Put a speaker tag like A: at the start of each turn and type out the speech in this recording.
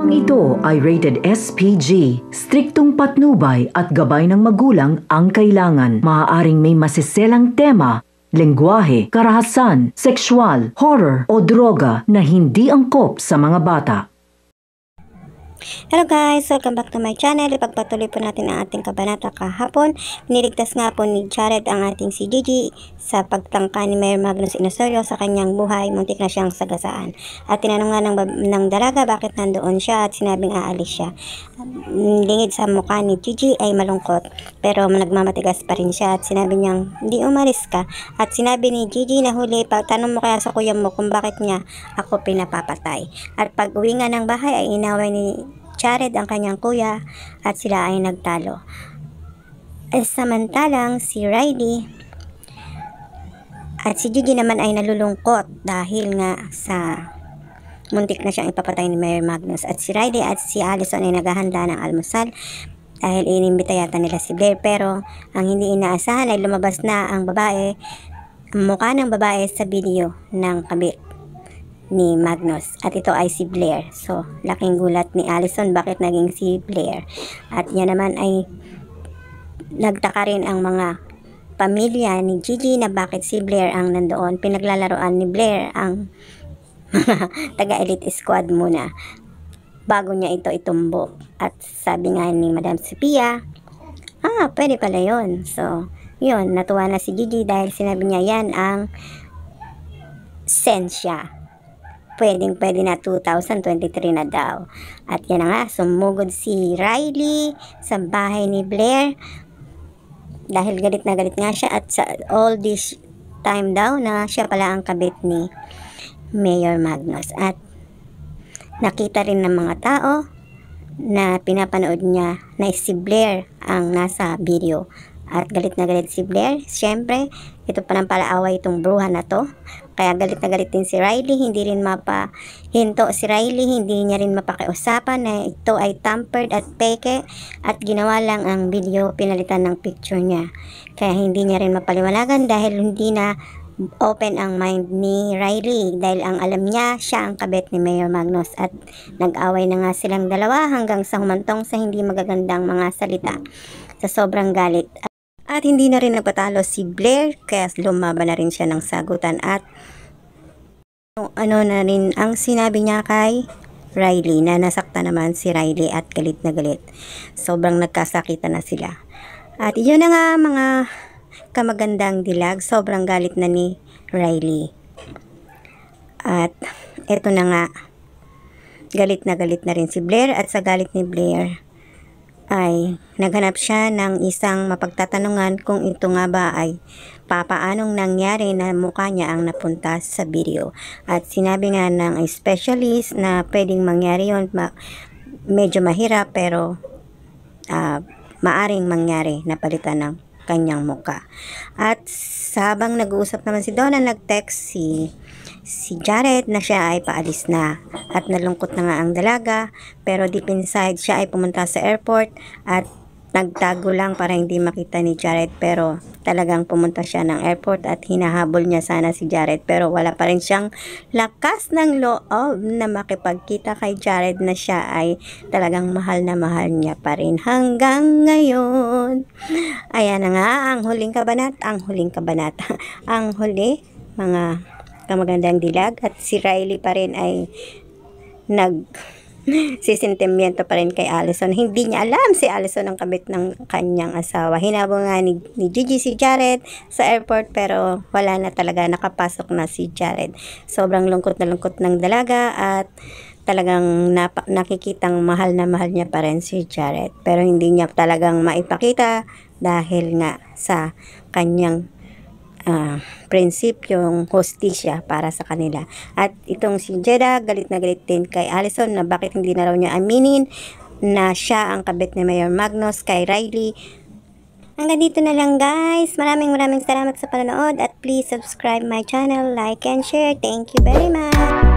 A: Ang ito ay rated SPG. Striktong patnubay at gabay ng magulang ang kailangan. Maaaring may masiselang tema, lengguwahe, karahasan, sexual, horror o droga na hindi angkop sa mga bata.
B: Hello guys! Welcome back to my channel. Ipagpatuloy po natin ang ating kabanata kahapon. Niligtas nga po ni Jared ang ating si Gigi sa pagtangka ni Mayor Magnus Inosorio sa kanyang buhay. Muntik na siyang sagasaan. At tinanong nga ng dalaga bakit nandoon siya at sinabing aalis siya. Lingid sa mukha ni Gigi ay malungkot pero nagmamatigas pa rin siya at sinabi niyang hindi umalis ka. At sinabi ni Gigi na huli, tanong mo kaya sa kuya mo kung bakit niya ako pinapapatay. At pag uwi nga ng bahay ay inaway ni Jared ang kanyang kuya at sila ay nagtalo. Samantalang si Riley at si Gigi naman ay nalulungkot dahil nga sa muntik na siyang ipapatay ni Mayor Magnus. At si Riley at si Allison ay naghahanda ng almusal dahil inimbita yata nila si Blair, pero ang hindi inaasahan ay lumabas na ang babae, ang mukha ng babae sa video ng kabit ni Magnus at ito ay si Blair. So laking gulat ni Allison bakit naging si Blair, at yan naman ay nagtaka rin ang mga pamilya ni Gigi na bakit si Blair ang nandoon. Pinaglalaroan ni Blair ang mga taga-elite squad muna bago niya ito itumbo. At sabi nga ni Madam Sophia, pwede pala yun. So yun, natuwa na si Gigi dahil sinabi niya yan ang sensya. Pwede na 2023 na daw. At yan na nga, sumugod si Riley sa bahay ni Blair dahil galit na galit nga siya, at sa all this time daw na siya pala ang kabit ni Mayor Magnus. At nakita rin ng mga tao na pinapanood niya na si Blair ang nasa video. At galit na galit si Blair. Siyempre, ito pa ng palaaway itong bruha na to. Kaya galit na galit din si Riley. Hindi rin mapahinto si Riley. Hindi niya rin mapakiusapan na ito ay tampered at peke. At ginawa lang ang video, pinalitan ng picture niya. Kaya hindi niya rin mapaliwanagan dahil hindi na open ang mind ni Riley. Dahil ang alam niya, siya ang kabit ni Mayor Magnus. At nag-away na nga silang dalawa hanggang sa humantong sa hindi magagandang mga salita. Sa sobrang galit. At hindi na rin napatalo si Blair, kaya lumaban na rin siya ng sagutan. At ano na rin ang sinabi niya kay Riley, na nasakta naman si Riley at galit na galit. Sobrang nagkasakitan na sila. At yun na nga mga kamagandang dilag, sobrang galit na ni Riley. At eto na nga, galit na rin si Blair, at sa galit ni Blair ay naghanap siya ng isang mapagtatanungan kung ito nga ba ay papaanong nangyari na mukha niya ang napunta sa video. At sinabi nga ng specialist na pwedeng mangyari yun, medyo mahirap pero maaring mangyari na palitan ng kanyang muka. At habang nag-uusap naman si Donna, nag-text si Jared na siya ay paalis na. At nalungkot na nga ang dalaga, pero deep inside siya ay pumunta sa airport at nagtago lang para hindi makita ni Jared, pero talagang pumunta siya ng airport at hinahabol niya sana si Jared, pero wala pa rin siyang lakas ng loob na makipagkita kay Jared na siya ay talagang mahal na mahal niya pa rin hanggang ngayon. Ayan na nga ang huling kabanata, ang huli mga kamagandang dilag. At si Riley pa rin ay sisentimiento pa rin kay Allison. Hindi niya alam si Allison ang kabit ng kanyang asawa. Hinabol nga ni Gigi si Jared sa airport, pero wala na talaga, nakapasok na si Jared. Sobrang lungkot na lungkot ng dalaga at talagang nakikitang mahal na mahal niya pa rin si Jared, pero hindi niya talagang maipakita dahil nga sa kanyang prinsipyong hostisya para sa kanila. At itong si Jeda, galit na galit din kay Allison na bakit hindi na raw niya aminin na siya ang kabit ni Mayor Magnus kay Riley. Hanggang dito na lang guys. Maraming salamat sa panonood at please subscribe my channel, like and share. Thank you very much.